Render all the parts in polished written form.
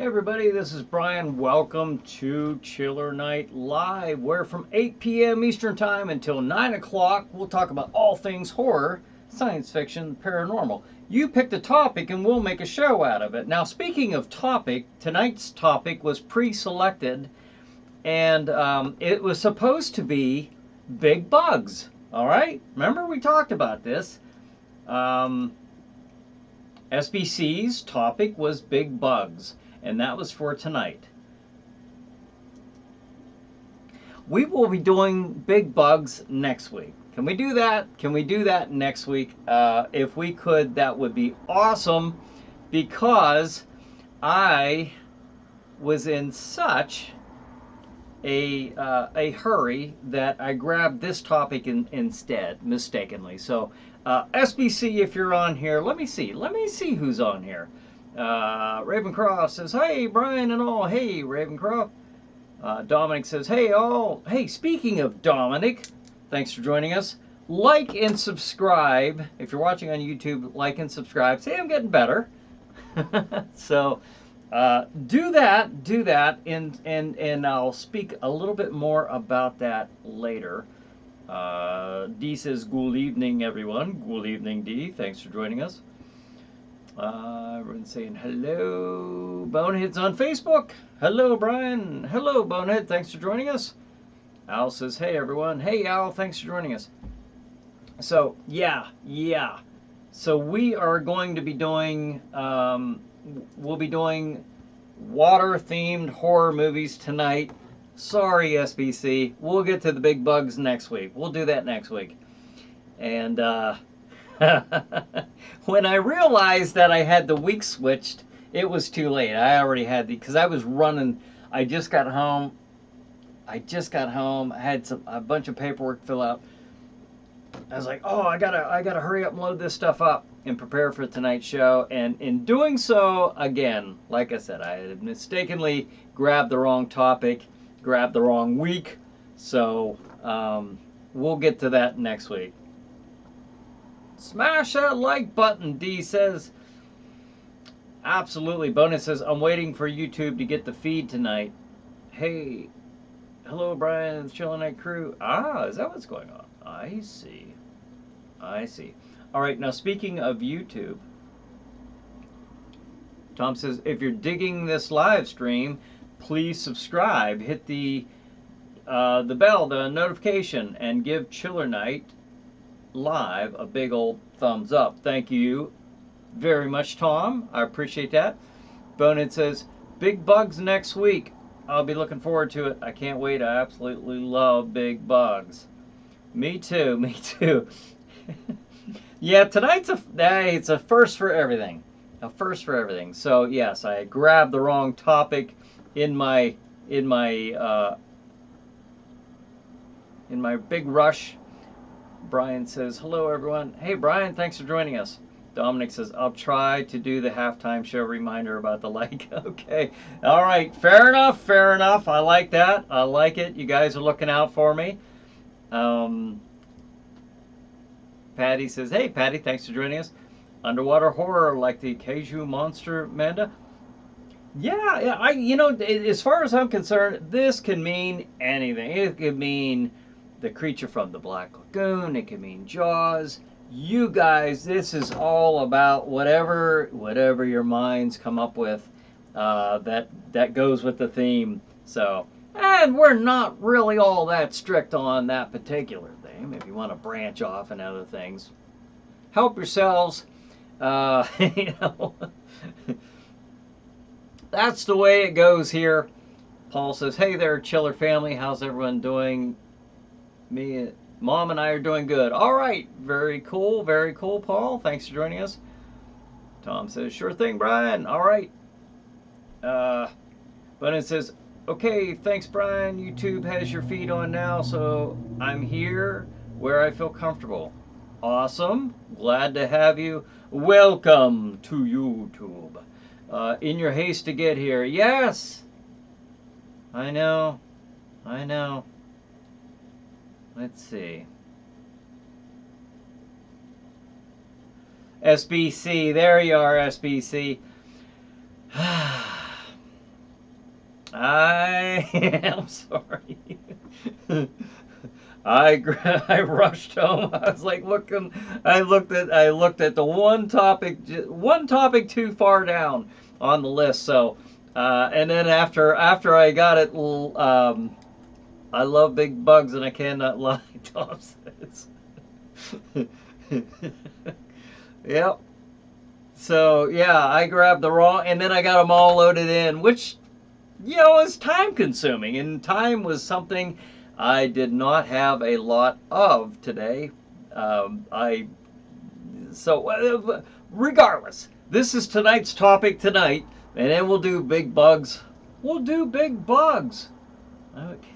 Hey everybody, this is Brian. Welcome to Chiller Night Live, where from 8 p.m. Eastern Time until 9 o'clock, we'll talk about all things horror, science fiction, paranormal. You pick the topic and we'll make a show out of it. Now, speaking of topic, tonight's topic was pre-selected, and it was supposed to be big bugs. All right? Remember we talked about this. SBC's topic was big bugs, and that was for tonight. We will be doing big bugs next week. Can we do that? Can we do that next week? If we could, that would be awesome, because I was in such a hurry that I grabbed this topic instead, mistakenly. So SBC, if you're on here, let me see who's on here. Ravencroft says, hey, Brian and all. Hey, Ravencroft. Dominic says, hey, all. Hey, speaking of Dominic, thanks for joining us. Like and subscribe. If you're watching on YouTube, like and subscribe. See, I'm getting better. So do that, and I'll speak a little bit more about that later. D says, good evening, everyone. Good evening, D. Thanks for joining us. Everyone's saying hello. Bonehead's on Facebook. Hello, Brian. Hello, Bonehead. Thanks for joining us. Al says, hey, everyone. Hey, Al. Thanks for joining us. So, yeah. So we are going to be doing, we'll be doing water-themed horror movies tonight. Sorry, SBC. We'll get to the big bugs next week. We'll do that next week. And, when I realized that I had the week switched, it was too late. I already had because I was running. I just got home. I had a bunch of paperwork to fill out. I was like, oh, I gotta hurry up and load this stuff up and prepare for tonight's show. And in doing so, again, like I said, I had mistakenly grabbed the wrong topic, grabbed the wrong week. So we'll get to that next week. Smash that like button, D says. Absolutely. Bonus says, I'm waiting for YouTube to get the feed tonight. Hey, hello, Brian, it's ChillerNight crew. Ah, is that what's going on? I see. All right, now speaking of YouTube, Tom says, if you're digging this live stream, please subscribe. Hit the bell, the notification, and give ChillerNight Live a big old thumbs up. Thank you very much, Tom. I appreciate that. Bonehead says, big bugs next week. I'll be looking forward to it. I can't wait. I absolutely love big bugs. Me too. Yeah, tonight's it's a first for everything. A first for everything. So yes, I grabbed the wrong topic in my big rush. Brian says, hello, everyone. Hey, Brian, thanks for joining us. Dominic says, I'll try to do the halftime show reminder about the like. Okay. All right. Fair enough. I like that. I like it. You guys are looking out for me. Patty says, hey, Patty, thanks for joining us. Underwater horror like the Kaiju monster, Amanda. Yeah. As far as I'm concerned, this can mean anything. It could mean the creature from the Black Lagoon. It can mean Jaws. You guys, this is all about whatever your minds come up with that goes with the theme. So, and we're not really all that strict on that particular theme. If you want to branch off and other things, help yourselves. That's the way it goes here. Paul says, hey there, Chiller family. How's everyone doing? Mom and I are doing good. All right. Very cool, Paul. Thanks for joining us. Tom says, sure thing, Brian. All right. But it says, okay, thanks, Brian. YouTube has your feed on now, so I'm here where I feel comfortable. Awesome. Glad to have you. Welcome to YouTube. In your haste to get here. Yes. I know. Let's see. SBC, there you are, SBC. I am sorry. I rushed home. I was like looking. I looked at the one topic too far down on the list. So, and then after I got it, I love big bugs and I cannot lie. Tom says. Yep. So yeah, I grabbed the wrong, and then I got them all loaded in, which is time consuming, and time was something I did not have a lot of today. I so regardless, this is tonight's topic tonight, and then we'll do big bugs. We'll do big bugs. Okay.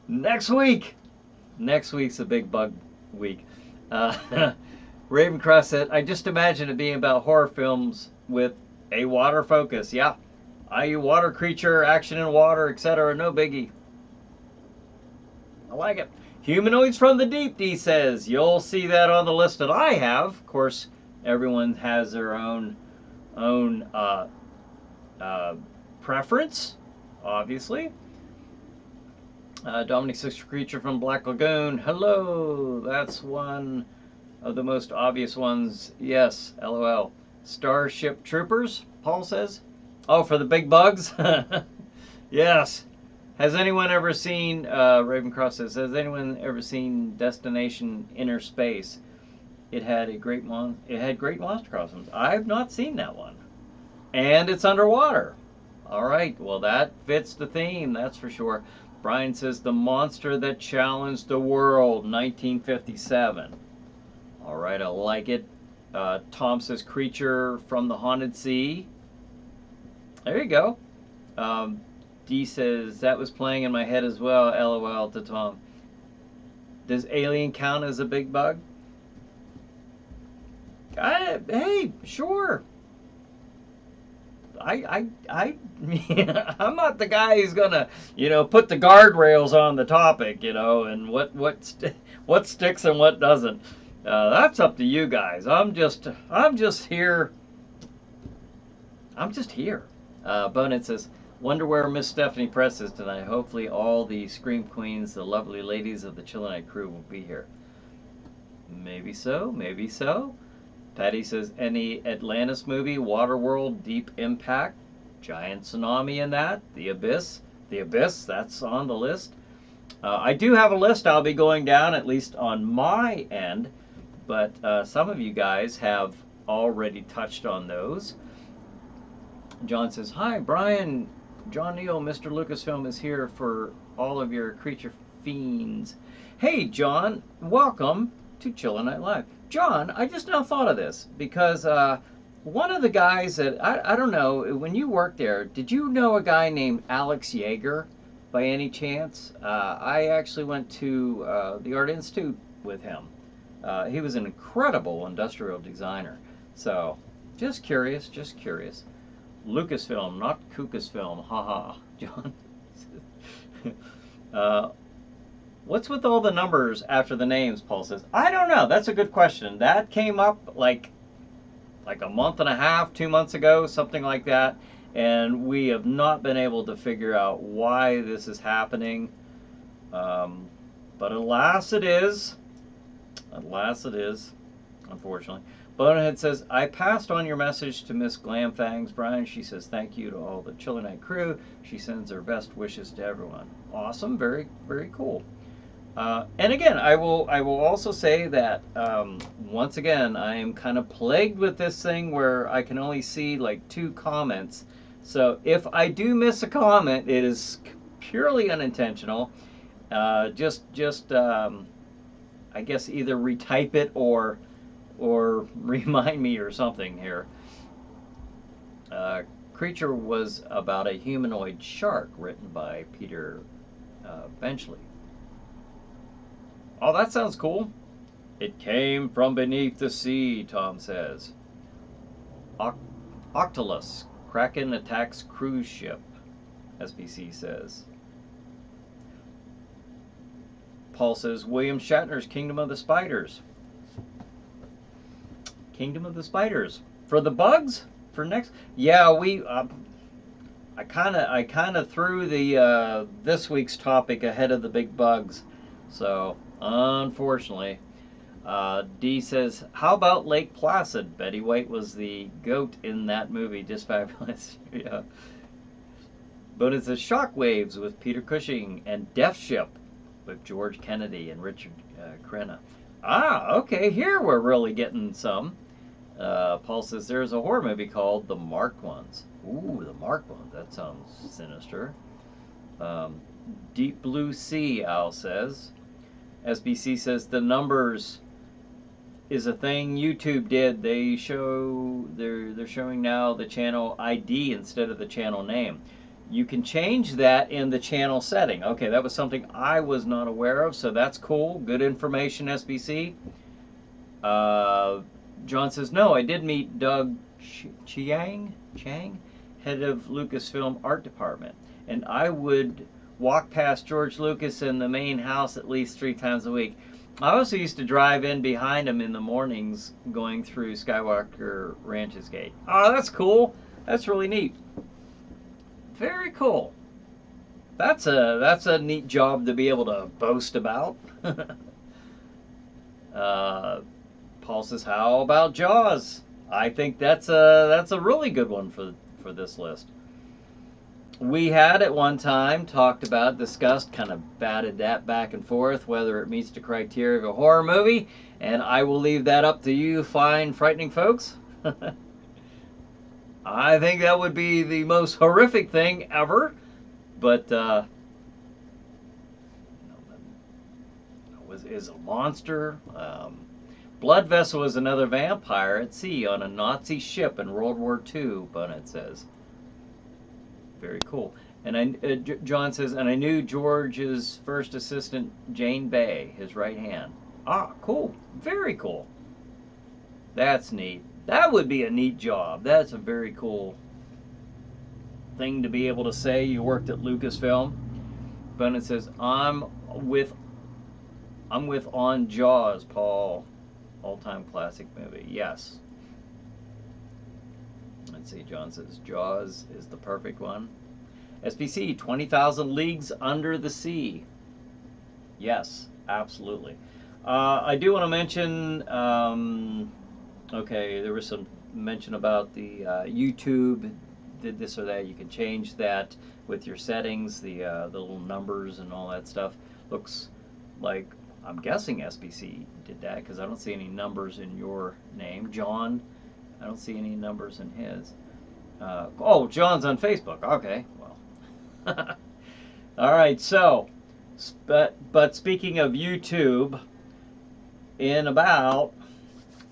next week. Next week's a big bug week. Ravencross said, I just imagine it being about horror films with a water focus. Yeah. I.e. water creature, action in water, etc. No biggie. I like it. Humanoids from the Deep, D says. You'll see that on the list that I have. Of course, everyone has their own preference, obviously. Dominic Six Creature from Black Lagoon. Hello. That's one of the most obvious ones. Yes, LOL. Starship Troopers, Paul says. Oh, for the big bugs? Yes. Has anyone ever seen, Ravencross says, has anyone ever seen Destination Inner Space? It had great monster costumes. I've not seen that one. And it's underwater. All right, well, that fits the theme, that's for sure. Brian says, The Monster That Challenged the World, 1957. All right, I like it. Tom says, Creature from the Haunted Sea. There you go. D says, that was playing in my head as well. LOL to Tom. Does Alien count as a big bug? Hey, sure. I'm not the guy who's gonna, put the guardrails on the topic, and what sticks and what doesn't. That's up to you guys. I'm just here. I'm just here. Bonin says, wonder where Miss Stephanie Press is tonight. Hopefully all the Scream Queens, the lovely ladies of the ChillerNight crew will be here. Maybe so, maybe so. Patty says, any Atlantis movie, Waterworld, Deep Impact, Giant Tsunami in that, The Abyss. The Abyss, that's on the list. I do have a list I'll be going down, at least on my end, but some of you guys have already touched on those. John says, hi, Brian. John Neal, Mr. Lucasfilm is here for all of your creature fiends. Hey, John, welcome to ChillerNight Live. John, I just now thought of this because one of the guys that, I don't know, when you worked there, did you know a guy named Alex Yeager by any chance? I actually went to the Art Institute with him. He was an incredible industrial designer. So, just curious, just curious. Lucasfilm, not Kookasfilm, haha, John. What's with all the numbers after the names, Paul says? I don't know, that's a good question. That came up like a month and a half, 2 months ago, something like that, and we have not been able to figure out why this is happening. But alas it is, unfortunately. Bonehead says, I passed on your message to Miss Glamfangs, Brian. She says, thank you to all the ChillerNight crew. She sends her best wishes to everyone. Awesome. Very, very cool. And again, I will also say that, once again, I am kind of plagued with this thing where I can only see like 2 comments. So if I do miss a comment, it is purely unintentional. I guess either retype it or remind me or something here. Creature was about a humanoid shark, written by Peter Benchley. Oh, that sounds cool. It came from beneath the sea, Tom says. Octolus, Kraken attacks cruise ship, SBC says. Paul says, William Shatner's Kingdom of the Spiders. Kingdom of the Spiders. For the bugs? For next? Yeah, I kind of threw the this week's topic ahead of the big bugs, so unfortunately. D says, "How about Lake Placid? Betty White was the goat in that movie. Just fabulous." Yeah. But it's a Shockwaves with Peter Cushing and Death Ship with George Kennedy and Richard Crenna. Ah, okay. Here we're really getting some. Paul says there's a horror movie called The Marked Ones. Ooh, The Marked Ones. That sounds sinister. Um, Deep Blue Sea, Al says. SBC says the numbers is a thing YouTube did. They're showing now the channel ID instead of the channel name. You can change that in the channel setting. Okay, that was something I was not aware of, so that's cool. Good information, SBC. John says, no, I did meet Doug Chang, head of Lucasfilm art department, and I would walk past George Lucas in the main house at least 3 times a week. I also used to drive in behind him in the mornings going through Skywalker Ranch's gate. Oh, that's cool. That's really neat. Very cool. That's a neat job to be able to boast about. Paul says, "How about Jaws?" I think that's a really good one for this list. We had at one time discussed, kind of batted that back and forth whether it meets the criteria of a horror movie, and I will leave that up to you, fine, frightening folks. I think that would be the most horrific thing ever, but is a monster. Blood Vessel is another vampire at sea on a Nazi ship in World War II, Bonnet says. Very cool. And John says, and I knew George's first assistant, Jane Bay, his right hand. Ah, cool. Very cool. That's neat. That would be a neat job. That's a very cool thing to be able to say you worked at Lucasfilm. Bonnet says, I'm with on Jaws, Paul. All-time classic movie. Yes. Let's see. John says Jaws is the perfect one. SBC, 20,000 Leagues Under the Sea. Yes, absolutely. I do want to mention, okay, there was some mention about the YouTube did this or that. You can change that with your settings, the little numbers and all that stuff. Looks like, I'm guessing SBC did that because I don't see any numbers in your name. John, I don't see any numbers in his. Oh, John's on Facebook. Okay, well. All right, so, but speaking of YouTube, in about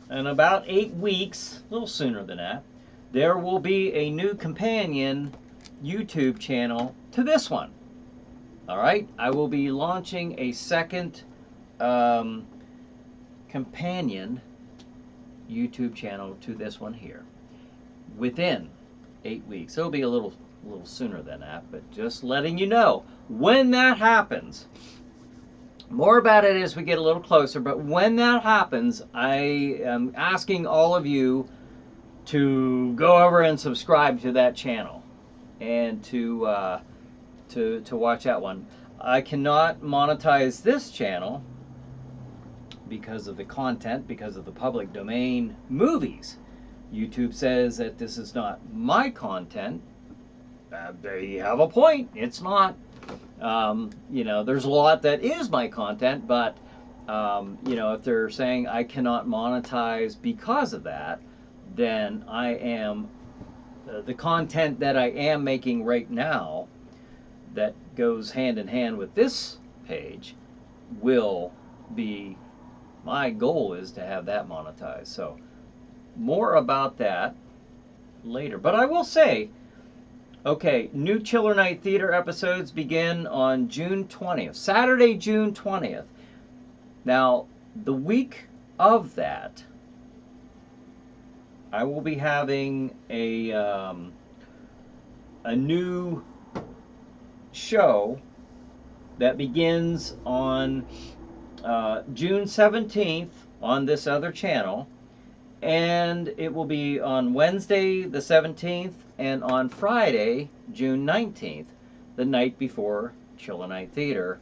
8 weeks, a little sooner than that, there will be a new companion YouTube channel to this one. All right, I will be launching a second companion YouTube channel to this one here within 8 weeks. It'll be a little sooner than that, but just letting you know when that happens. More about it as we get a little closer, but when that happens, I am asking all of you to go over and subscribe to that channel and to watch that one. I cannot monetize this channel because of the content, because of the public domain movies. YouTube says that this is not my content. They have a point. It's not. You know, there's a lot that is my content, but you know, if they're saying I cannot monetize because of that, then I am the content that I am making right now that goes hand in hand with this page will be, my goal is to have that monetized. So more about that later. But I will say, okay, new ChillerNight Theater episodes begin on June 20th, Saturday, June 20th. Now, the week of that, I will be having a new show that begins on June 17th on this other channel, And it will be on Wednesday, the 17th, and on Friday, June 19th, the night before ChillerNight Theater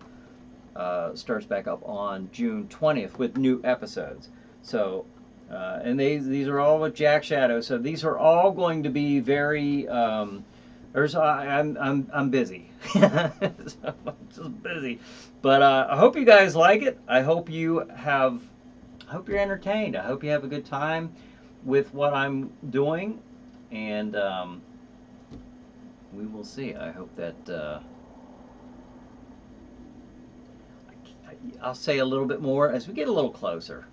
starts back up on June 20th with new episodes. So, and these are all with Jack Shadow. So these are all going to be very. I'm busy. So I'm just busy, but I hope you guys like it. I hope you have. I hope you're entertained. I hope you have a good time with what I'm doing, and we will see. I hope that. I'll say a little bit more as we get a little closer.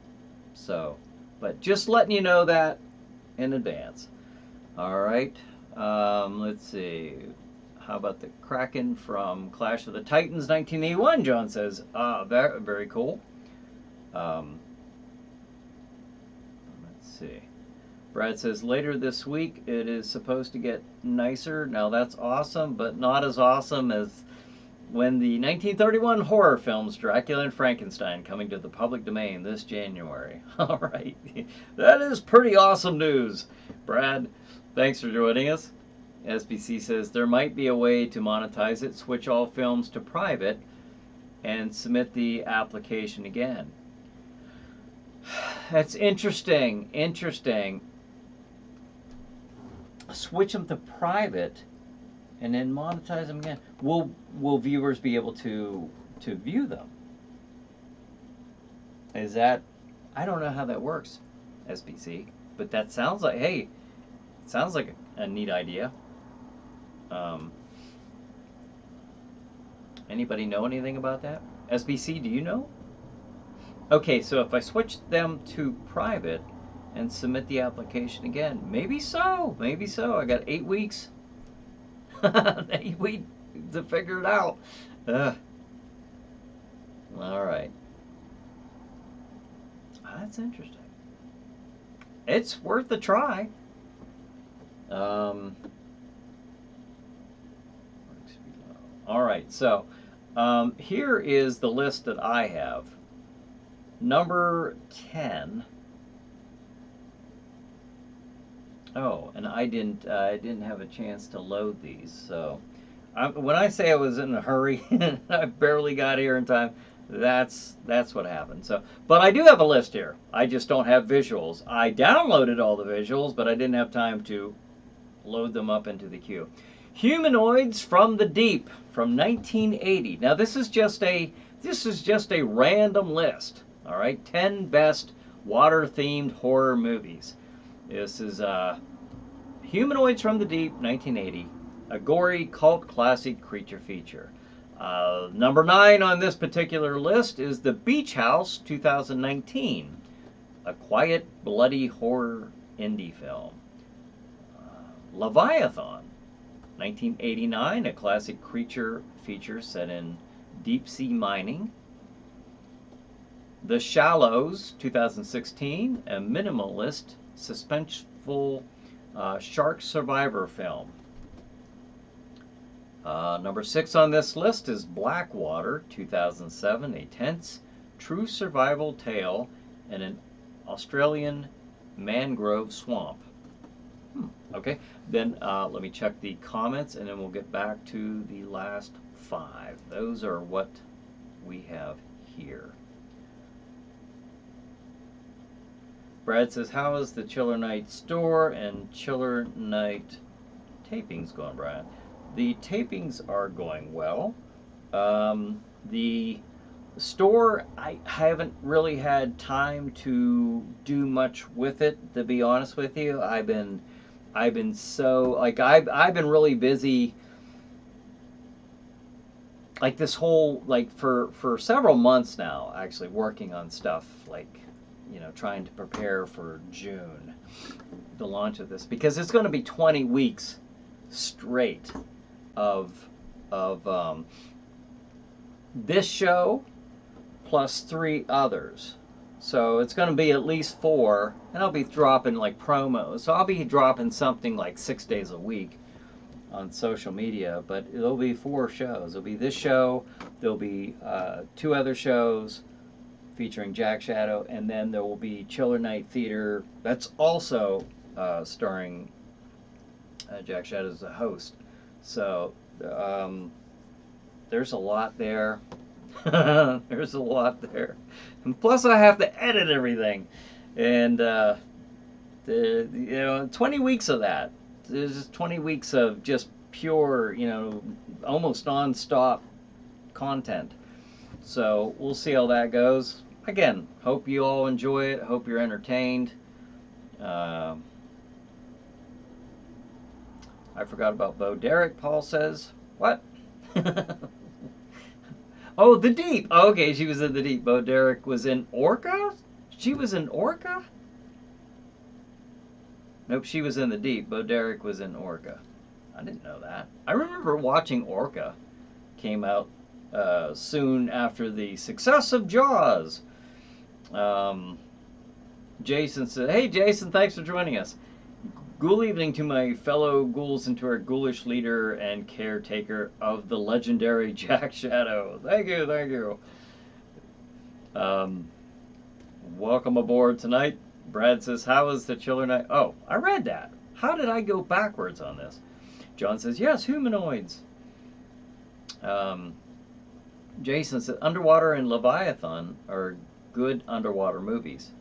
So, but just letting you know that in advance. All right. Let's see. How about the Kraken from Clash of the Titans 1981? John says, very, very cool. Let's see. Brad says, later this week it is supposed to get nicer. Now that's awesome, but not as awesome as when the 1931 horror films Dracula and Frankenstein coming to the public domain this January. All right. That is pretty awesome news. Brad, thanks for joining us. SBC says there might be a way to monetize it, switch all films to private, and submit the application again. That's interesting. Interesting. Switch them to private and then monetize them again. Will viewers be able to view them? Is that, I don't know how that works, SBC, but that sounds like, hey, it sounds like a neat idea. Anybody know anything about that? SBC, do you know? Okay, so if I switch them to private and submit the application again, maybe so, maybe so. I got 8 weeks. 8 weeks to figure it out. All right. That's interesting. It's worth a try. All right, so here is the list that I have. Number 10. Oh, and I didn't have a chance to load these. So when I say I was in a hurry, I barely got here in time. That's what happened. So, but I do have a list here. I just don't have visuals. I downloaded all the visuals, but I didn't have time to load them up into the queue. Humanoids from the Deep from 1980. Now this is just a random list. All right, 10 best water-themed horror movies. This is Humanoids from the Deep, 1980, a gory cult classic creature feature. Number 9 on this particular list is The Beach House, 2019, a quiet, bloody horror indie film. Leviathan, 1989, a classic creature feature set in deep-sea mining. The Shallows, 2016, a minimalist, suspenseful shark survivor film. Number 6 on this list is Blackwater, 2007, a tense, true survival tale in an Australian mangrove swamp. Okay, then let me check the comments and then we'll get back to the last 5. Those are what we have here. Brad says, how is the ChillerNight store and ChillerNight tapings going, Brian? The tapings are going well. The store, I haven't really had time to do much with it, to be honest with you. I've been so, like, I've been really busy, like this whole, like for several months now, actually working on stuff, like, you know, trying to prepare for June, the launch of this, because it's going to be 20 weeks straight of this show plus 3 others. So it's going to be at least 4, and I'll be dropping like promos. So I'll be dropping something like 6 days a week on social media, but it'll be 4 shows. It'll be this show, there'll be 2 other shows featuring Jack Shadow, and then there will be ChillerNight Theater. That's also starring Jack Shadow as the host. So there's a lot there. There's a lot there. And plus, I have to edit everything, and 20 weeks of that. There's just 20 weeks of just pure, almost non-stop content. So we'll see how that goes. Again, hope you all enjoy it. Hope you're entertained. I forgot about Bo Derek, Paul says. What? Oh, The Deep. Oh, okay, she was in The Deep. Bo Derek was in Orca? She was in Orca? Nope, she was in The Deep. Bo Derek was in Orca. I didn't know that. I remember watching Orca. Came out soon after the success of Jaws. Jason said, "Hey Jason, thanks for joining us. Ghoul evening to my fellow ghouls and to our ghoulish leader and caretaker of the legendary Jack Shadow." Thank you, thank you. Welcome aboard tonight. Brad says, "How is the ChillerNight?" Oh, I read that. How did I go backwards on this? John says, "Yes, humanoids." Jason said, "Underwater and Leviathan are good underwater movies."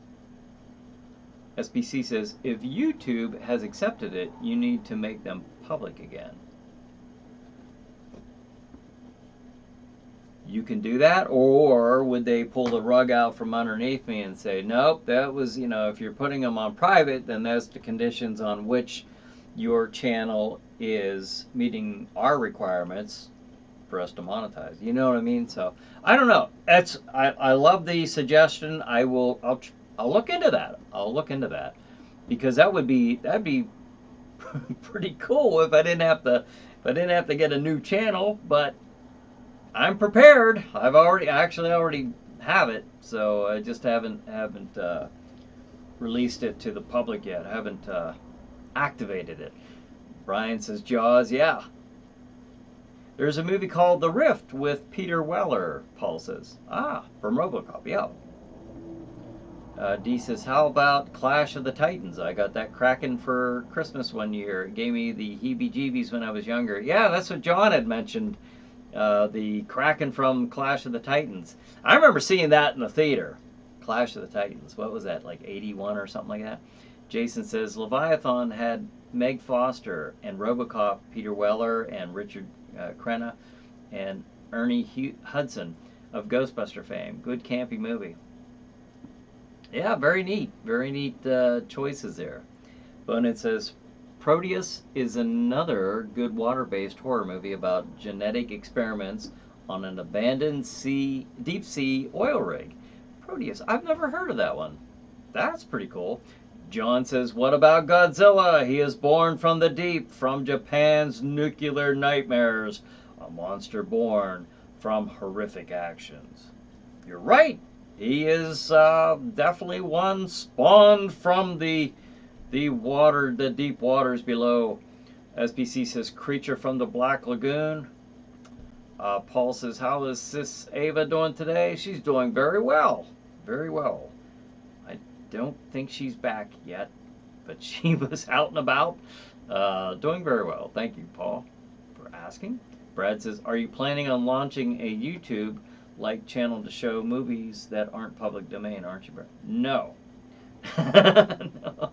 SBC says, "If YouTube has accepted it, you need to make them public again." You can do that, or would they pull the rug out from underneath me and say, "Nope, that was, if you're putting them on private, then that's the conditions on which your channel is meeting our requirements for us to monetize." You know what I mean? So I don't know. I love the suggestion. I'll look into that. I'll look into that, because that'd be pretty cool if I didn't have to get a new channel. But I'm prepared. I already have it, so I just haven't released it to the public yet. I haven't activated it. Brian says Jaws. Yeah. There's a movie called The Rift with Peter Weller, Paul says. From RoboCop, yeah. D says, "How about Clash of the Titans? I got that Kraken for Christmas one year. It gave me the heebie-jeebies when I was younger." Yeah, that's what John had mentioned, the Kraken from Clash of the Titans. I remember seeing that in the theater. Clash of the Titans. What was that, like 81 or something like that? Jason says, "Leviathan had Meg Foster, and RoboCop, Peter Weller, and Richard Crenna, and Ernie Hudson of Ghostbuster fame. Good campy movie." Yeah, very neat. Very neat choices there. Bonehead says, "Proteus is another good water-based horror movie about genetic experiments on an abandoned deep sea oil rig." Proteus, I've never heard of that one. That's pretty cool. John says, "What about Godzilla? He is born from the deep, from Japan's nuclear nightmares. A monster born from horrific actions." You're right. He is definitely one spawned from the water, the deep waters below. SBC says, "Creature from the Black Lagoon." Paul says, "How is Sis Ava doing today?" She's doing very well. Very well. I don't think she's back yet, but she was out and about, doing very well. Thank you, Paul, for asking. Brad says, "Are you planning on launching a YouTube-like channel to show movies that aren't public domain, aren't you, Brad?" No. No.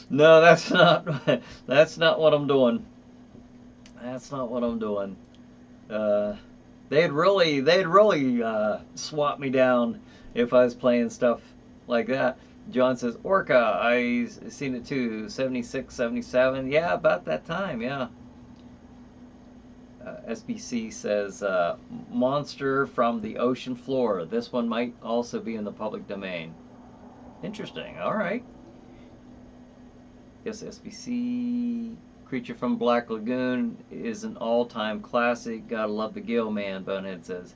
No, that's not what I'm doing. That's not what I'm doing. They'd really swat me down if I was playing stuff like that. John says, "Orca, I seen it too, 76, 77. Yeah, about that time, yeah." SBC says, "Monster from the ocean floor. This one might also be in the public domain." Interesting. All right. Yes, SBC. "Creature from Black Lagoon is an all-time classic. Gotta love the Gill Man," Bonehead says.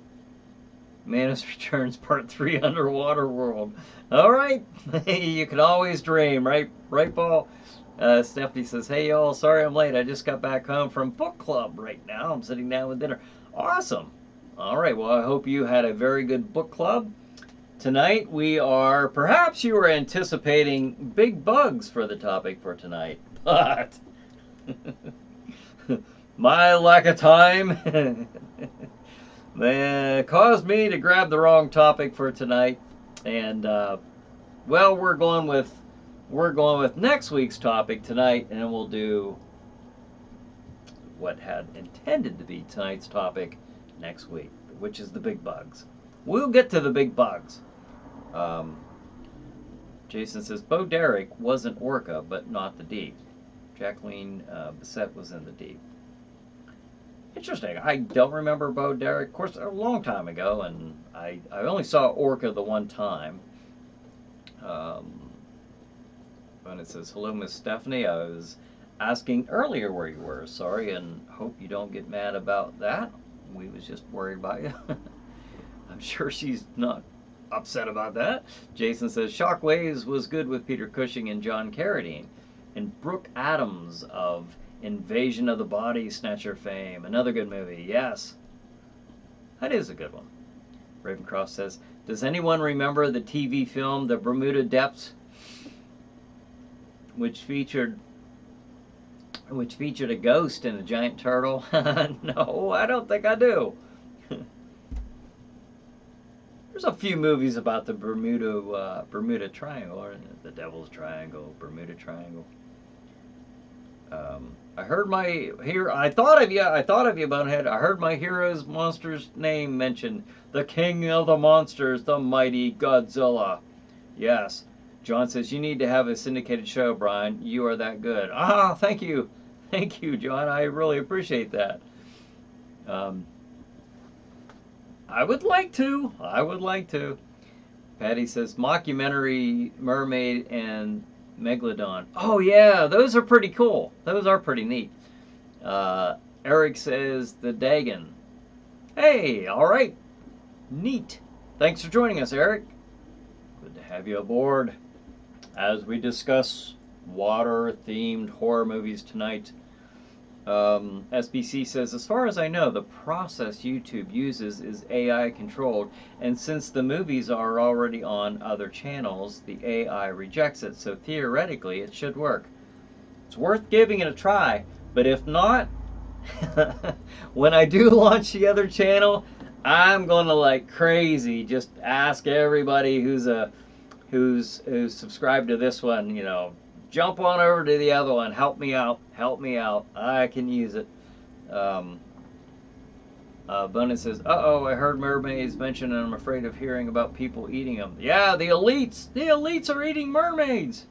"Manus Returns Part 3 Underwater World." All right. You can always dream, right? Right, Paul? Stephanie says, "Hey, y'all. Sorry I'm late. I just got back home from book club right now. I'm sitting down with dinner." Awesome. All right. Well, I hope you had a very good book club. Tonight we are, perhaps you were anticipating big bugs for the topic for tonight, but my lack of time caused me to grab the wrong topic for tonight. And well, we're going with next week's topic tonight, and we'll do what had intended to be tonight's topic next week, which is the big bugs. We'll get to the big bugs. Jason says Bo Derek was an orca, but not the deep. Jacqueline Bissett was in the deep. Interesting. I don't remember Bo Derek. Of course, a long time ago, and I only saw orca the one time. And it says, hello, Miss Stephanie. I was asking earlier where you were. Sorry, and hope you don't get mad about that. We was just worried about you. I'm sure she's not upset about that. Jason says, Shockwaves was good with Peter Cushing and John Carradine. And Brooke Adams of Invasion of the Body Snatcher fame. Another good movie. Yes. That is a good one. Ravencroft says, does anyone remember the TV film The Bermuda Depths, which featured a ghost and a giant turtle? No, I don't think I do. There's a few movies about the Bermuda Triangle, or the Devil's Triangle, Bermuda Triangle. I thought of you, Bonehead. I heard my hero's monster's name mentioned. The king of the monsters, the mighty Godzilla. Yes. John says, you need to have a syndicated show, Brian. You are that good. Ah, thank you. Thank you, John. I really appreciate that. I would like to. Patty says, mockumentary Mermaid and Megalodon. Oh, yeah, those are pretty cool. Those are pretty neat. Eric says, the Dagon. Hey, all right. Neat. Thanks for joining us, Eric. Good to have you aboard as we discuss water-themed horror movies tonight. SBC says, as far as I know, the process YouTube uses is AI controlled, and since the movies are already on other channels, the AI rejects it, so theoretically it should work. It's worth giving it a try, but if not, when I do launch the other channel, I'm gonna like crazy just ask everybody who's subscribed to this one, jump on over to the other one. Help me out. I can use it. Bonin says, uh-oh, I heard mermaids mentioned and I'm afraid of hearing about people eating them. Yeah, the elites are eating mermaids.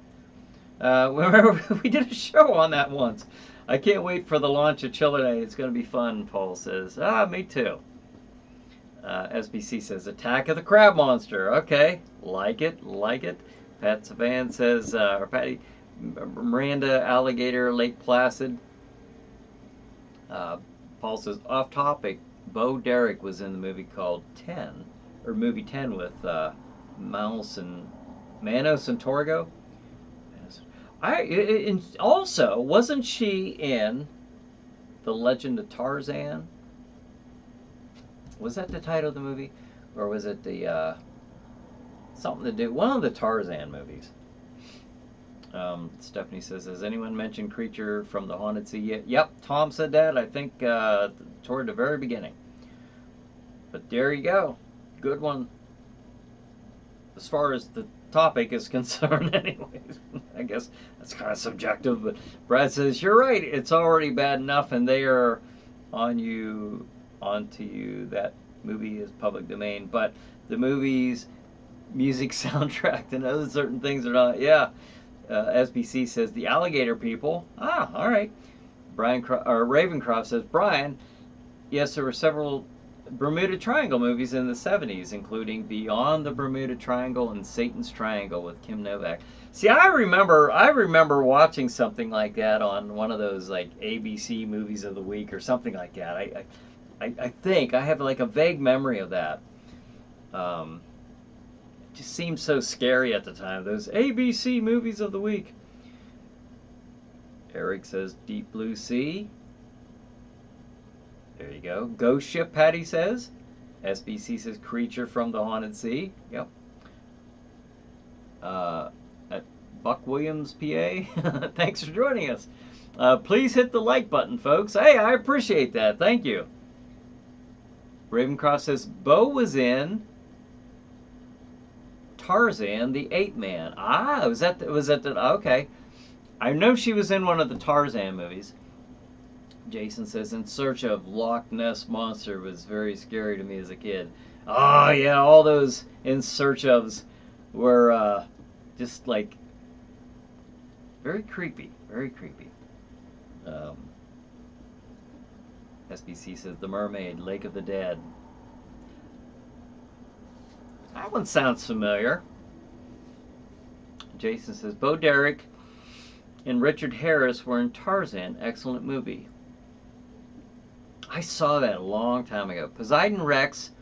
Remember, we did a show on that once. I can't wait for the launch of ChillerNight. It's going to be fun, Paul says. Me too. SBC says, Attack of the Crab Monster. Okay, like it. Pat Savan says, or Patty, Miranda, Alligator, Lake Placid. Paul says, off topic, Bo Derek was in the movie called 10, or movie 10 with Manos and Torgo. Also, wasn't she in The Legend of Tarzan? Was that the title of the movie? Or was it the, something to do, one of the Tarzan movies? Stephanie says, has anyone mentioned Creature from the Haunted Sea yet? Yep, Tom said that, I think, toward the very beginning. But there you go. Good one. As far as the topic is concerned, anyways. I guess that's kind of subjective, but Brad says, you're right, it's already bad enough, and they are onto you. That movie is public domain, but the movie's music soundtrack and other certain things are not. Yeah. SBC says, the alligator people. Ah, all right. Ravencroft says, Brian, yes, there were several Bermuda Triangle movies in the 70s, including Beyond the Bermuda Triangle and Satan's Triangle with Kim Novak. See, I remember watching something like that on one of those like ABC movies of the week or something like that. I think I have like a vague memory of that. It just seemed so scary at the time. Those ABC movies of the week. Eric says Deep Blue Sea. There you go. Ghost Ship, Patty says. SBC says Creature from the Haunted Sea. Yep. at Buck Williams, PA. Thanks for joining us. Please hit the like button, folks. Hey, I appreciate that. Thank you. Ravencross says Bo was in Tarzan, the Ape Man. Ah, was that okay? I know she was in one of the Tarzan movies. Jason says In Search of Loch Ness Monster was very scary to me as a kid. Oh yeah, all those In Search ofs were just like very creepy, very creepy. SBC says The Mermaid, Lake of the Dead. That one sounds familiar. Jason says Bo Derek and Richard Harris were in Tarzan. Excellent movie. I saw that a long time ago. Poseidon Rex,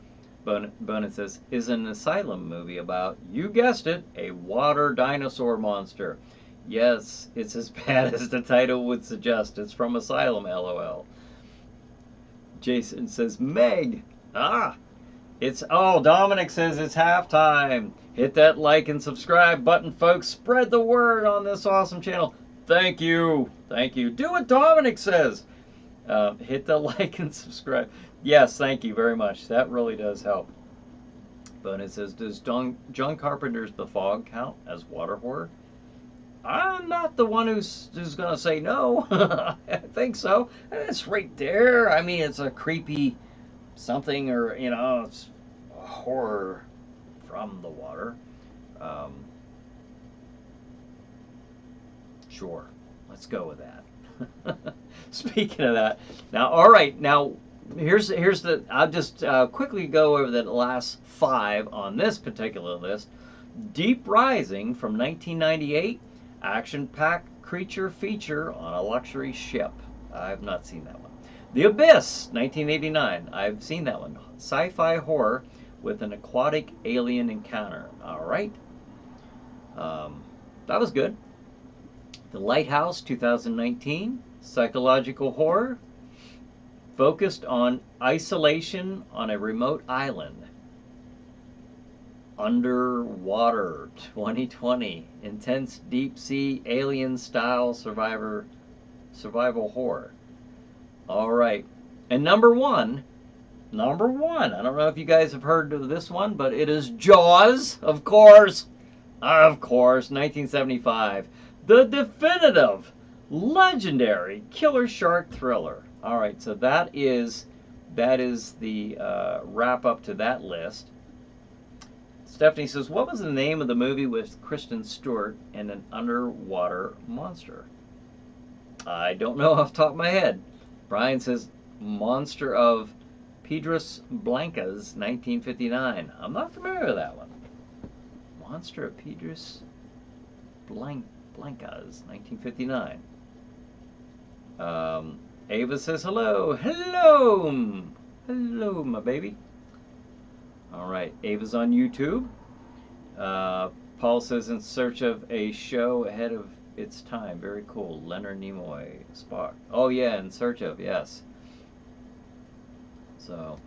Bonin says, is an asylum movie about, you guessed it, a water dinosaur monster. Yes, it's as bad as the title would suggest. It's from Asylum, LOL. Jason says, Meg. Ah, Dominic says it's halftime. Hit that like and subscribe button, folks. Spread the word on this awesome channel. Thank you. Thank you. Do what Dominic says. Hit the like and subscribe. Yes, thank you very much. That really does help. But it says, does John Carpenter's The Fog count as water horror? I'm not the one who's going to say no. I think so. It's right there. I mean, it's a creepy something, or, it's a horror from the water. Sure. Let's go with that. Speaking of that, now, all right, now here's the. I'll just quickly go over the last 5 on this particular list. Deep Rising from 1998, action-packed creature feature on a luxury ship. I've not seen that one. The Abyss, 1989. I've seen that one. Sci-fi horror with an aquatic alien encounter. All right, that was good. The Lighthouse, 2019. Psychological horror focused on isolation on a remote island. Underwater, 2020. Intense deep sea alien style survival horror. All right. And number one, I don't know if you guys have heard of this one, but it is Jaws, of course. Of course, 1975. The definitive, legendary killer shark thriller. All right, so that is the wrap up to that list. Stephanie says, what was the name of the movie with Kristen Stewart and an underwater monster? I don't know off the top of my head. Brian says, Monster of Piedras Blancas, 1959. I'm not familiar with that one. Monster of Piedras Blancas, 1959. Ava says hello. Hello. Hello, my baby. All right. Ava's on YouTube. Paul says In Search of a Show Ahead of Its Time. Very cool. Leonard Nimoy. Spock. Oh, yeah. In Search of. Yes. So,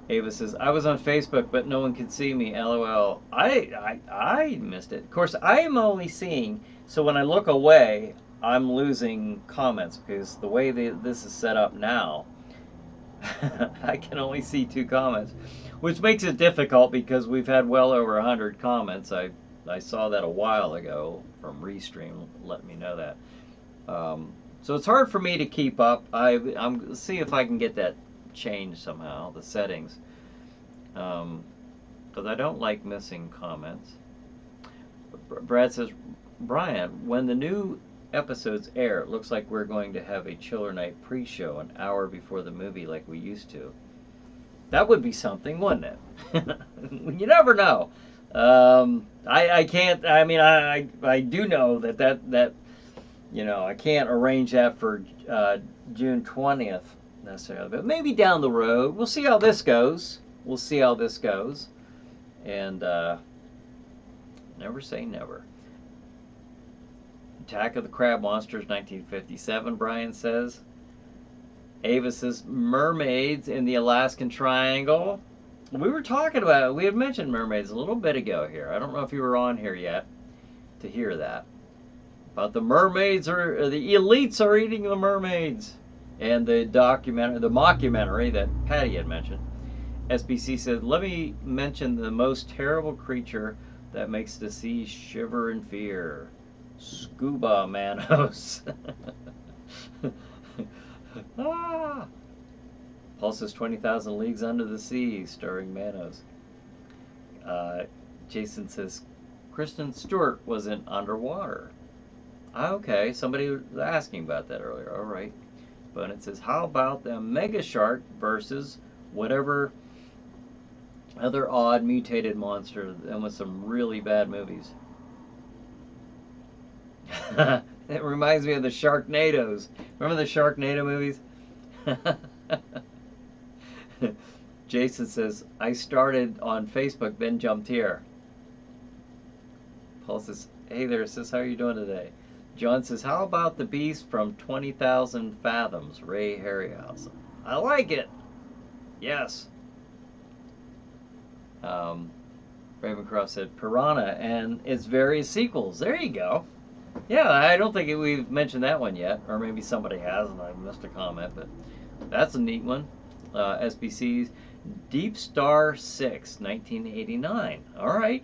Ava says, I was on Facebook, but no one could see me. LOL. I missed it. Of course, I am only seeing, so when I look away, I'm losing comments because the way this is set up now, I can only see 2 comments, which makes it difficult because we've had well over 100 comments. I saw that a while ago from Restream, let me know that. So it's hard for me to keep up. I'm see if I can get that changed somehow, the settings, because I don't like missing comments. Brad says, Brian, when the new episodes air, it looks like we're going to have a Chiller Night pre-show an hour before the movie like we used to. That would be something, wouldn't it? You never know. I can't, I mean, I do know that I can't arrange that for June 20th necessarily, but maybe down the road. We'll see how this goes. And never say never. Attack of the Crab Monsters, 1957, Brian says. Ava says, mermaids in the Alaskan Triangle. We were talking about it. We had mentioned mermaids a little bit ago here. I don't know if you were on here yet. to hear that. But the mermaids are, the elites are eating the mermaids. And the mockumentary that Patty had mentioned. SBC said, let me mention the most terrible creature that makes the sea shiver in fear. Scuba Manos. Ah. Paul says 20,000 Leagues Under the Sea, starring Manos. Jason says Kristen Stewart was in Underwater. Okay, somebody was asking about that earlier. All right. But it says, how about the mega shark versus whatever other odd mutated monster, and with some really bad movies. It reminds me of the Sharknadoes. Remember the Sharknado movies? Jason says, I started on Facebook, then jumped here. Paul says, hey there, sis, how are you doing today? John says, how about the beast from 20,000 Fathoms, Ray Harryhausen? I like it. Yes. Ravencroft said Piranha and its various sequels. There you go. Yeah, I don't think we've mentioned that one yet, or maybe somebody has and I missed a comment, but that's a neat one. SBC's Deep Star 6, 1989. All right.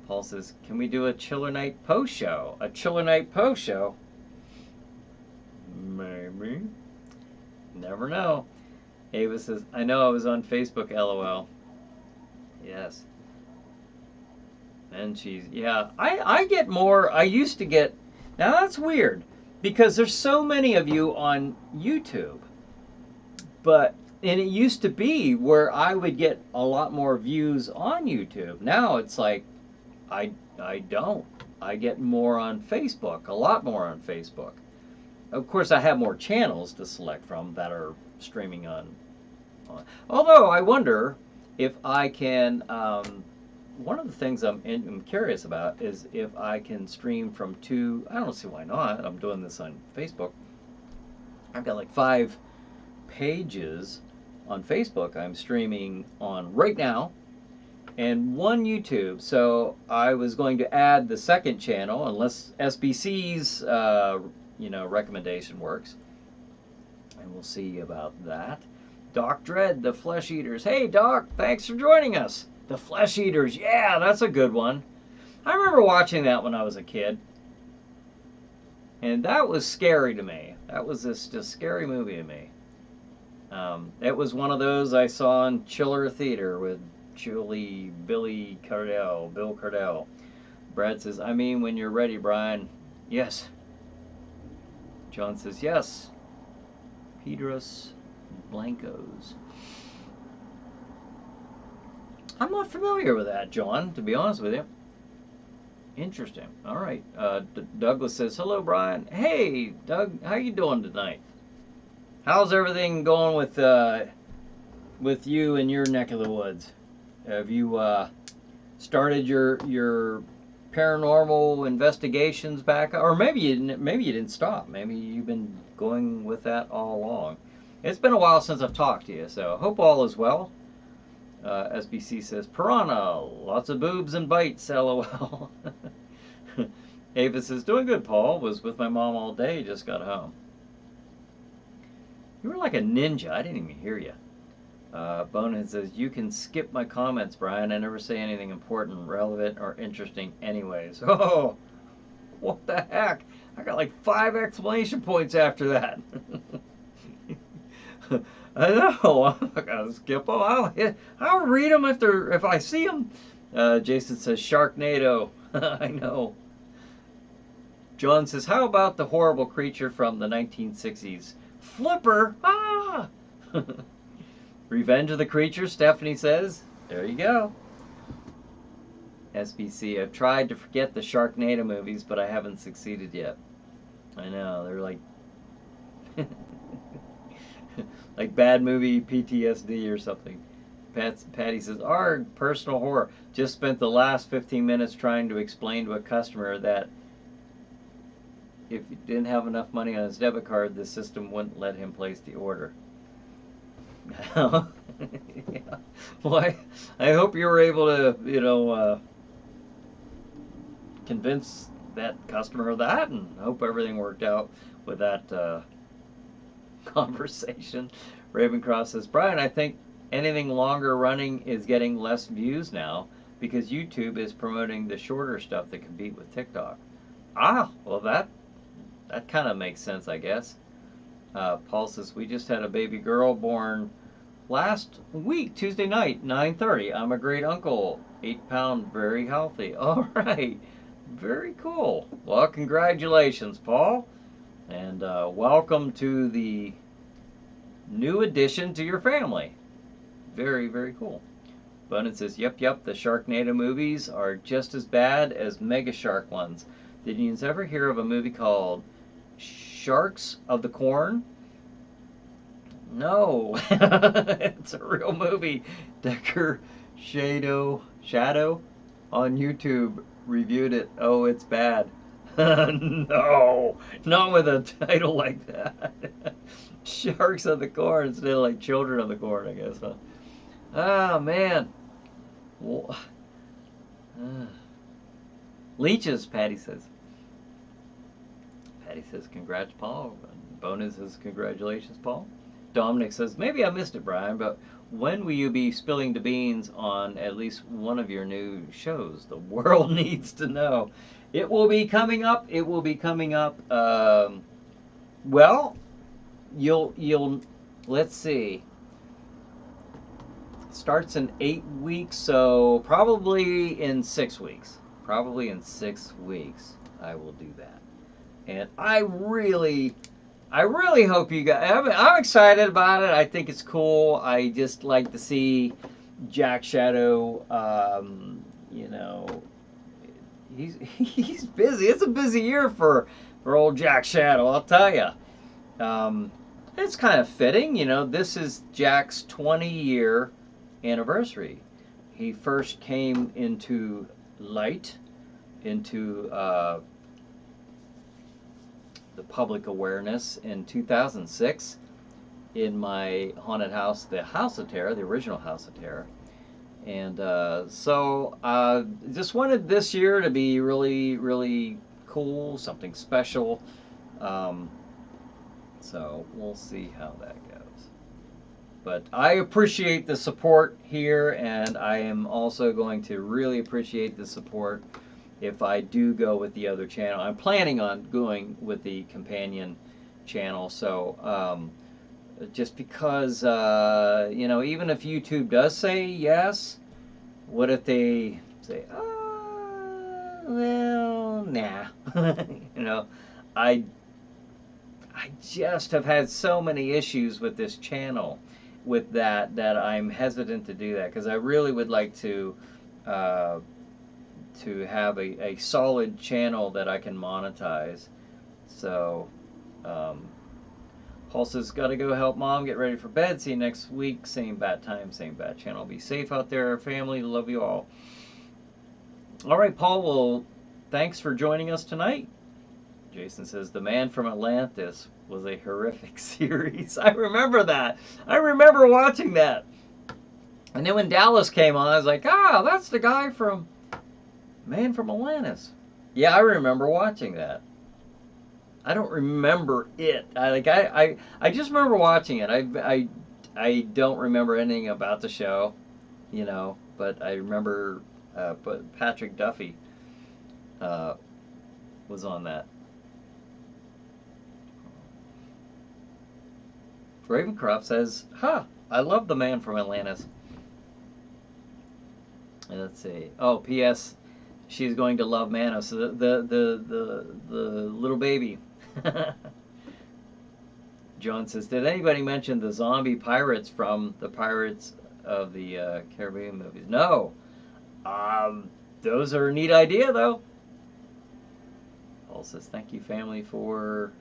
Paul says, can we do a ChillerNight post show? A ChillerNight post show? Maybe. Never know. Ava says, I know I was on Facebook, LOL. Yes. And she's, yeah, I get more, I used to get, now that's weird, because there's so many of you on YouTube, and it used to be where I would get a lot more views on YouTube. Now it's like, I don't. I get more on Facebook, a lot more on Facebook. Of course, I have more channels to select from that are streaming on. Although, I wonder if I can, one of the things I'm curious about is if I can stream from two, I don't see why not. I'm doing this on Facebook. I've got like 5 pages on Facebook I'm streaming on right now, and 1 YouTube. So I was going to add the second channel, unless SBC's recommendation works, and we'll see about that. Doc Dread, the Flesh Eaters. Hey Doc, thanks for joining us. The Flesh Eaters, yeah, that's a good one. I remember watching that when I was a kid, and that was scary to me. That was just a scary movie to me. It was one of those I saw in Chiller Theater with Bill Cardell. Brad says, I mean, when you're ready, Brian. Yes. John says, yes. Pedros Blancos. I'm not familiar with that, John, to be honest with you. Interesting. All right. Douglas says, hello, Brian. Hey, Doug, how you doing tonight? How's everything going with you in your neck of the woods? Have you started your paranormal investigations back, or maybe you didn't stop. Maybe you've been going with that all along. It's been a while since I've talked to you, so hope all is well. SBC says, Piranha, lots of boobs and bites, LOL. Ava says, doing good, Paul. Was with my mom all day, just got home. You were like a ninja. I didn't even hear you. Bonehead says, you can skip my comments, Brian. I never say anything important, relevant, or interesting anyways. Oh, what the heck? I got like 5 exclamation points after that. I know. I'm not gonna skip them. I'll read them if I see them. Jason says Sharknado. I know. John says, how about the horrible creature from the 1960s? Flipper. Ah. Revenge of the Creature. Stephanie says. There you go. SBC. I've tried to forget the Sharknado movies, but I haven't succeeded yet. I know. They're like. Like bad movie PTSD or something. Patty says, our personal horror. Just spent the last 15 minutes trying to explain to a customer that if he didn't have enough money on his debit card, the system wouldn't let him place the order. Yeah. Well, I hope you were able to, convince that customer of that, and hope everything worked out with that conversation. Ravencroft says, Brian, I think anything longer running is getting less views now because YouTube is promoting the shorter stuff that compete with TikTok. Ah, well that kind of makes sense, I guess. Paul says, we just had a baby girl born last week, Tuesday night, 9:30. I'm a great uncle, 8-pound, very healthy. All right, very cool. Well, congratulations, Paul, and welcome to the new addition to your family. Very, very cool. Bonin says, yep, the Sharknado movies are just as bad as Mega Shark ones. Did you ever hear of a movie called Sharks of the Corn? No. It's a real movie. Decker Shadow on YouTube reviewed it. Oh, it's bad. No, not with a title like that. Sharks of the Corn instead of like Children of the Corn, I guess, huh? Ah, man. Leeches, Patty says. Patty says, congrats, Paul. Bonus says, congratulations, Paul. Dominic says, maybe I missed it, Brian, but when will you be spilling the beans on at least one of your new shows? The world needs to know. It will be coming up. It will be coming up. Well, you'll let's see. Starts in 8 weeks, so probably in 6 weeks. Probably in 6 weeks, I will do that. And I really hope you guys. I'm excited about it. I think it's cool. I just like to see Jack Shadow. You know, he's busy. It's a busy year for old Jack Shadow. I'll tell you. It's kind of fitting. You know, this is Jack's 20-year anniversary. He first came into light, into the public awareness in 2006 in my haunted house, the House of Terror, the original House of Terror. And so just wanted this year to be really, really cool, something special. So we'll see how that goes. But I appreciate the support here, and I am also going to really appreciate the support if I do go with the other channel. I'm planning on going with the companion channel, so just because, you know, even if YouTube does say yes, what if they say, well, nah. You know, I just have had so many issues with this channel with that I'm hesitant to do that, because I really would like to have a solid channel that I can monetize. So Paul says, gotta go help mom get ready for bed. See you next week, same bat time, same bat channel. Be safe out there, family. Love you all. All right, Paul, well, thanks for joining us tonight. Jason says, The Man from Atlantis was a horrific series. I remember that. I remember watching that. And then when Dallas came on, I was like, that's the guy from Man from Atlantis. Yeah, I remember watching that. I don't remember it. I just remember watching it. I don't remember anything about the show, you know, but I remember but Patrick Duffy was on that. Ravencroft says, I love The Man from Atlantis. And let's see. Oh, P.S. She's going to love Manos, the little baby. John says, did anybody mention the zombie pirates from the Pirates of the Caribbean movies? No. Those are a neat idea, though. Paul says, thank you, family, for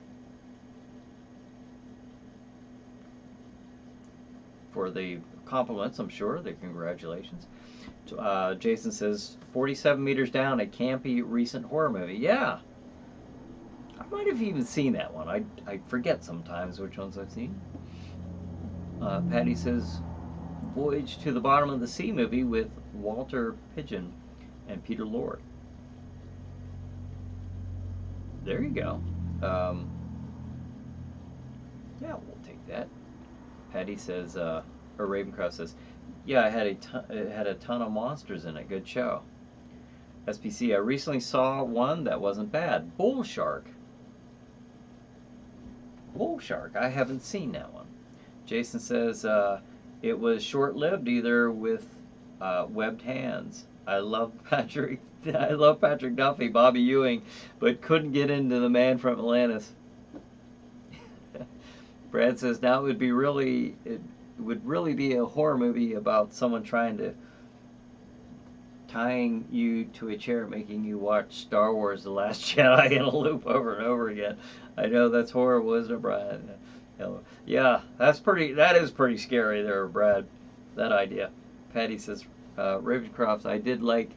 the compliments, I'm sure, the congratulations. Jason says, 47 meters down, a campy recent horror movie. Yeah. I might have even seen that one. I forget sometimes which ones I've seen. Patty says, Voyage to the Bottom of the Sea movie with Walter Pidgeon and Peter Lorre. There you go. Um, yeah, we'll take that. Patty says, or Ravencroft says, yeah, it had a ton of monsters in it. Good show. SPC, I recently saw one that wasn't bad. Bull Shark. Bull Shark. I haven't seen that one. Jason says, it was short-lived, either with webbed hands. I love Patrick. I love Patrick Duffy, Bobby Ewing, but couldn't get into The Man from Atlantis. Brad says now it would really be a horror movie about someone tying you to a chair, making you watch Star Wars: The Last Jedi in a loop over and over again. I know that's horrible, isn't it, Brad? Yeah, that is pretty scary there, Brad. That idea. Patty says, Ravencroft, I did like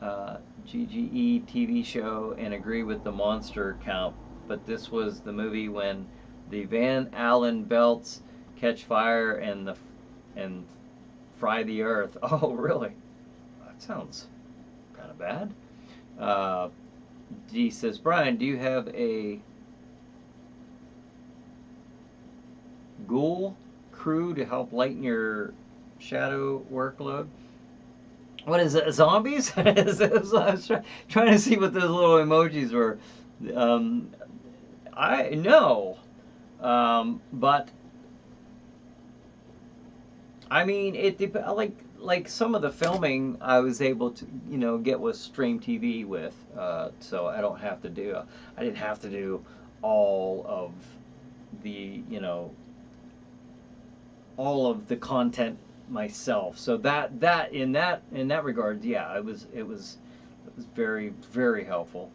GGE TV show and agree with the monster count, but this was the movie when the Van Allen belts catch fire and fry the earth. Oh, really? That sounds kind of bad. Uh, D says, Brian, do you have a ghoul crew to help lighten your shadow workload? What is it? Zombies? I was trying to see what those little emojis were. Um, I no, but I mean like some of the filming I was able to get with Stream TV with, so I didn't have to do all of the all of the content myself. So that in that regard, yeah, it was very very helpful.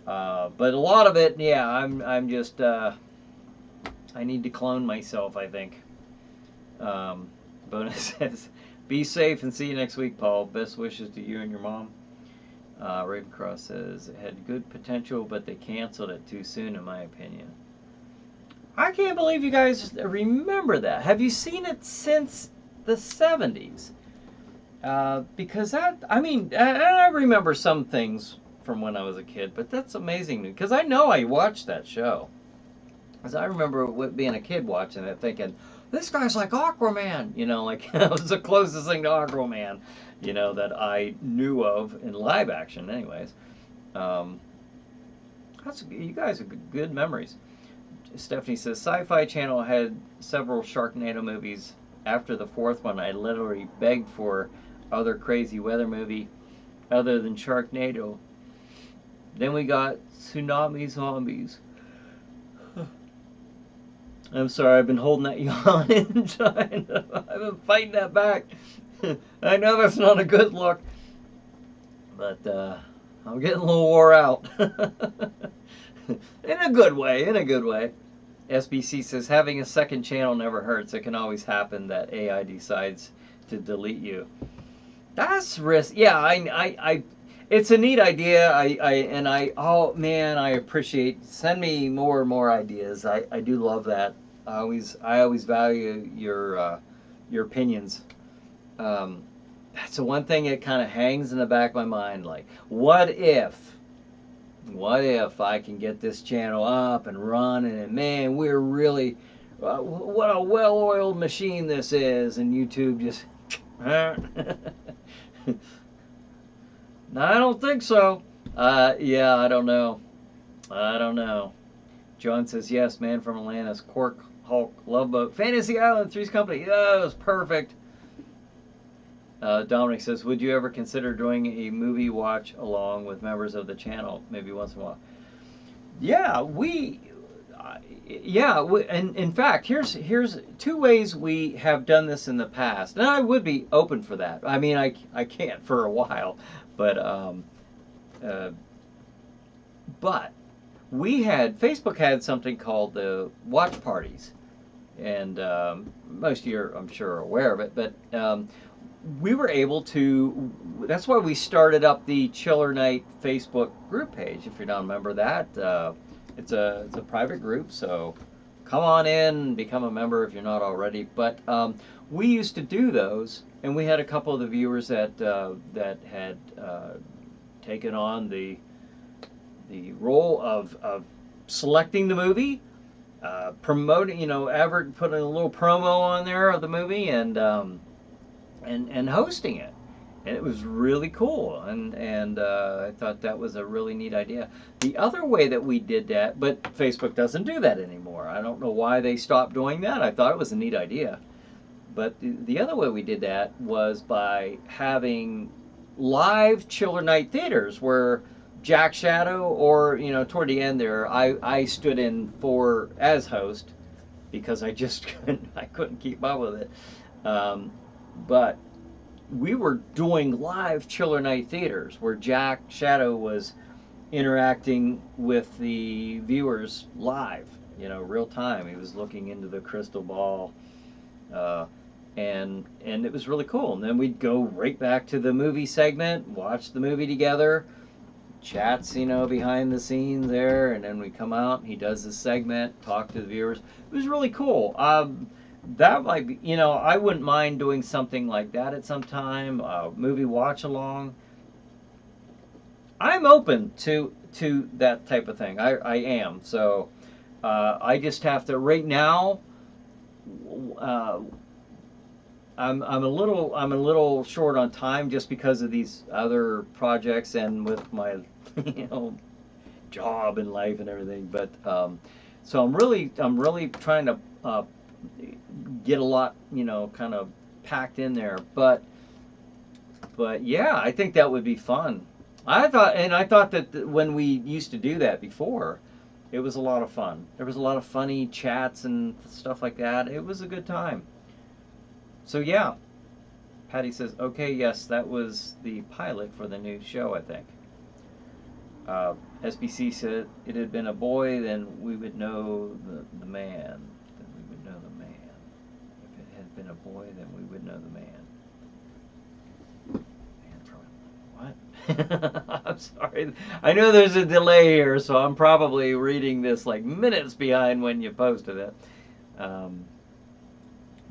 But a lot of it, yeah, I'm just I need to clone myself, I think. Bonus says, be safe and see you next week, Paul. Best wishes to you and your mom. Ravencroft says, it had good potential, but they canceled it too soon, in my opinion. I can't believe you guys remember that. Have you seen it since the 70s? Because I remember some things from when I was a kid, but that's amazing because I know I watched that show. Because I remember being a kid watching it thinking, this guy's like Aquaman, like that was the closest thing to Aquaman, that I knew of in live action anyways. You guys have good memories. Stephanie says, Sci-Fi Channel had several Sharknado movies. After the fourth one, I literally begged for other crazy weather movie other than Sharknado. Then we got Tsunami Zombies. I'm sorry, I've been holding that yawn in. I've been fighting that back. I know that's not a good look, but I'm getting a little wore out. In a good way. SBC says, having a second channel never hurts. It can always happen that AI decides to delete you. That's risk. Yeah, I it's a neat idea. Oh man, I appreciate. Send me more and more ideas. I do love that. I always value your opinions. That's the one thing that kind of hangs in the back of my mind. Like, what if I can get this channel up and running, and man, we're really what a well-oiled machine this is, and YouTube just. No, I don't think so. Yeah, I don't know. John says, yes, Man from Atlantis, Cork, Hulk, Love Boat, Fantasy Island, Three's Company. Yeah, it was perfect. Dominic says, would you ever consider doing a movie watch along with members of the channel, maybe once in a while? Yeah, and in fact, here's two ways we have done this in the past, and I would be open for that. I mean, I can't for a while, but Facebook had something called the watch parties, and most of you, I'm sure, are aware of it, but we were able to. That's why we started up the ChillerNight Facebook group page. If you don't remember that, it's a private group, so come on in, become a member if you're not already. But we used to do those, and we had a couple of the viewers that had taken on the role of selecting the movie, promoting, ever putting a little promo on there of the movie, and hosting it. And it was really cool, and I thought that was a really neat idea. The other way that we did that, but Facebook doesn't do that anymore. I don't know why they stopped doing that. I thought it was a neat idea. But the other way we did that was by having live Chiller Night theaters where Jack Shadow, or toward the end there, I stood in for as host because I couldn't keep up with it. But we were doing live Chiller Night theaters where Jack Shadow was interacting with the viewers live, real time. He was looking into the crystal ball. Uh, and it was really cool. And then we'd go right back to the movie segment, watch the movie together, chats, behind the scenes there, and then we come out. He does his segment, talk to the viewers. It was really cool. That might be, I wouldn't mind doing something like that at some time. Movie watch along. I'm open to that type of thing. I am. So I just have to right now. I'm a little short on time just because of these other projects and with my job and life and everything. But so I'm really trying to get a lot kind of packed in there. But yeah, I think that would be fun. I thought that when we used to do that before, it was a lot of fun. There was a lot of funny chats and stuff like that. It was a good time. So yeah, Patty says, okay, yes, that was the pilot for the new show, I think. SBC said, it had been a boy, then we would know the man. Then we would know the man. If it had been a boy, then we would know the man. Man from what? I'm sorry. I know there's a delay here, so I'm probably reading this like minutes behind when you posted it.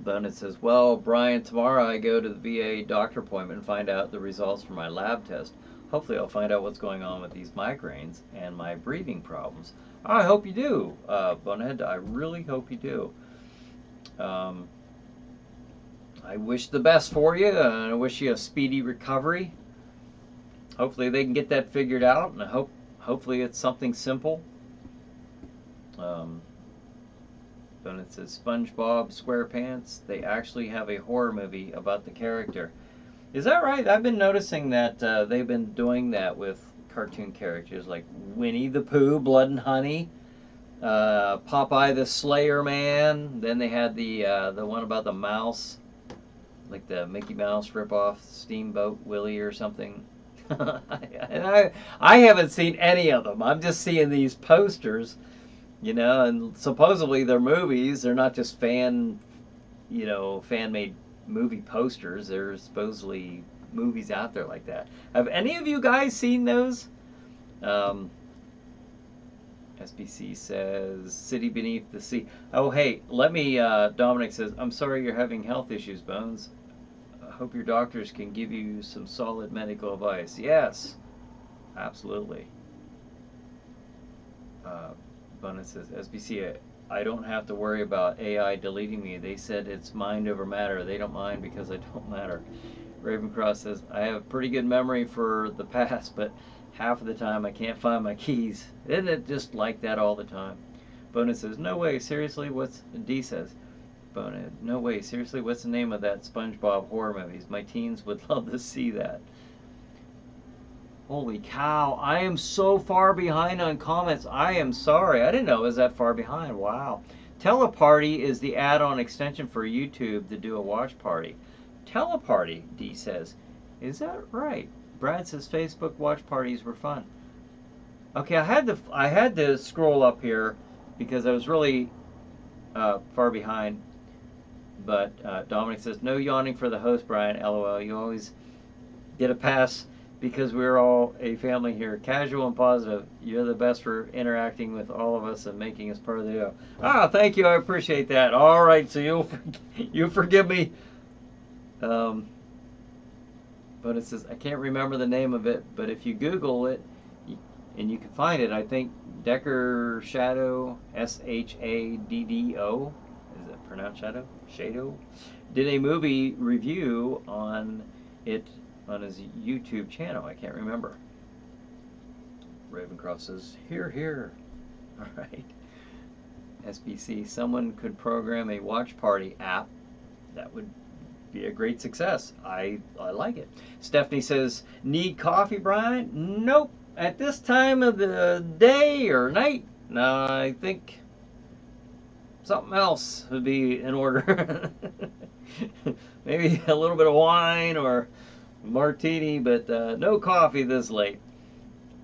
Then it says, well, Brian, tomorrow I go to the VA doctor appointment and find out the results from my lab test. Hopefully I'll find out what's going on with these migraines and my breathing problems. I hope you do, Bonehead. I really hope you do. I wish the best for you, and I wish you a speedy recovery. Hopefully they can get that figured out, and hopefully it's something simple. And it says SpongeBob SquarePants. They actually have a horror movie about the character. Is that right? I've been noticing that they've been doing that with cartoon characters like Winnie the Pooh, Blood and Honey, Popeye the Slayer Man. Then they had the one about the mouse, like the Mickey Mouse ripoff, Steamboat Willie or something. And I haven't seen any of them. I'm just seeing these posters. And supposedly they're movies. They're not just fan-made movie posters. There's supposedly movies out there like that. Have any of you guys seen those? SBC says, City Beneath the Sea. Oh, hey, Dominic says, I'm sorry you're having health issues, Bones. I hope your doctors can give you some solid medical advice. Yes, absolutely. Bones says, SBC, I don't have to worry about AI deleting me. They said it's mind over matter. They don't mind because I don't matter. Ravencross says, I have a pretty good memory for the past, but half of the time I can't find my keys. Isn't it just like that all the time? Bones says, no way, seriously, D says, Bones, no way, seriously, what's the name of that SpongeBob horror movies? My teens would love to see that. Holy cow, I am so far behind on comments. I am sorry. I didn't know it was that far behind. Wow. Teleparty is the add-on extension for YouTube to do a watch party. Teleparty, D says. Is that right? Brad says Facebook watch parties were fun. Okay, I had to scroll up here because I was really far behind. But Dominic says, no yawning for the host, Brian. LOL. You always get a pass because we're all a family here. Casual and positive. You're the best for interacting with all of us and making us part of the show. Ah, thank you. I appreciate that. All right, so you forgive me. But it says, I can't remember the name of it, but if you Google it, and you can find it. I think Decker Shadow, Shaddo, is it pronounced Shadow? Shadow, did a movie review on it on his YouTube channel. I can't remember. Ravencroft says, here, here. All right. SBC, someone could program a watch party app. That would be a great success. I like it. Stephanie says, need coffee, Brian? Nope. At this time of the day or night, no, I think something else would be in order. Maybe a little bit of wine or martini, but no coffee this late.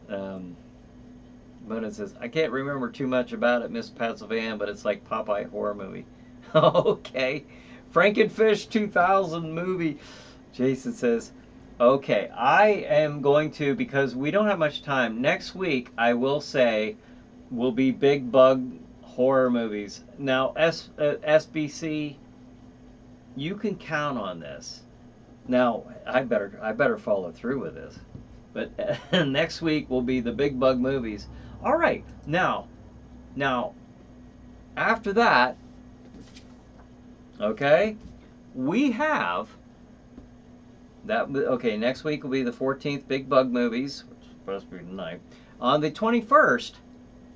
But it says, I can't remember too much about it, Miss Pennsylvania, but it's like Popeye horror movie. Okay. Frankenfish 2000 movie. Jason says, okay, I am going to, because we don't have much time, next week I will say will be big bug horror movies. Now, SBC, you can count on this. Now, I better follow through with this. But next week will be the big bug movies. All right, now, after that, okay, we have that. Okay, next week will be the 14th big bug movies, which is supposed to be tonight. On the 21st,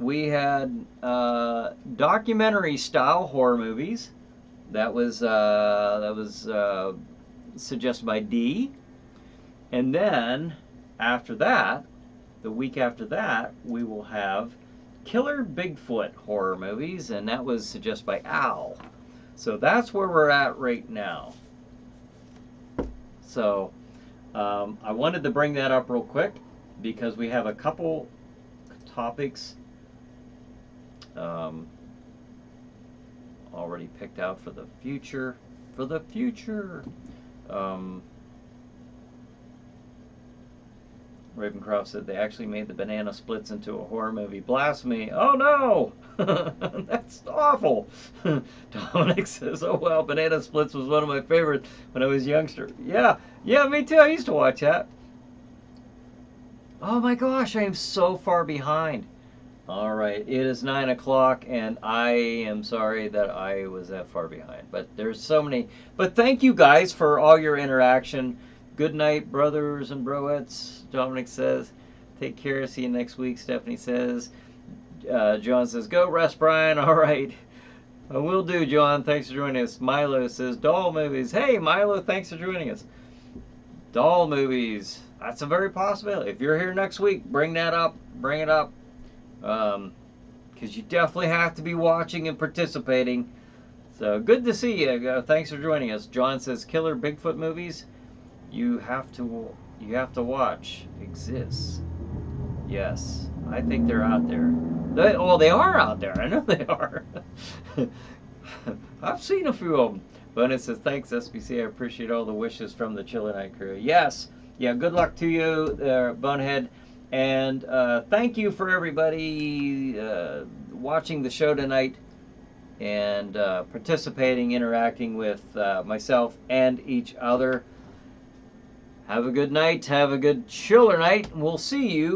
we had documentary style horror movies. That was suggested by D. And then after that, the week after that, we will have Killer Bigfoot horror movies, and that was suggested by Al. So that's where we're at right now. So I wanted to bring that up real quick because we have a couple topics already picked out for the future. Ravencroft said they actually made the banana splits into a horror movie. Blasphemy. Oh no! That's awful. Dominic says, oh well, banana splits was one of my favorites when I was a youngster. Yeah, me too. I used to watch that. Oh my gosh, I am so far behind. All right, it is 9 o'clock, and I am sorry that I was that far behind. But there's so many. But thank you guys for all your interaction. Good night, brothers and broettes. Dominic says, take care. See you next week. Stephanie says, John says, go rest, Brian. All right. I will do, John. Thanks for joining us. Milo says, doll movies. Hey, Milo, thanks for joining us. Doll movies. That's a very possibility. If you're here next week, bring that up. Bring it up. Because you definitely have to be watching and participating. So good to see you. Thanks for joining us. John says, killer Bigfoot movies. You have to watch. Exists. Yes, I think they're out there. They are out there. I know they are. I've seen a few of them. But it says, thanks, SBC. I appreciate all the wishes from the ChillerNight crew. Yes. Yeah, good luck to you, Bonehead. And thank you for everybody watching the show tonight and participating, interacting with myself and each other. Have a good night. Have a good chiller night. And we'll see you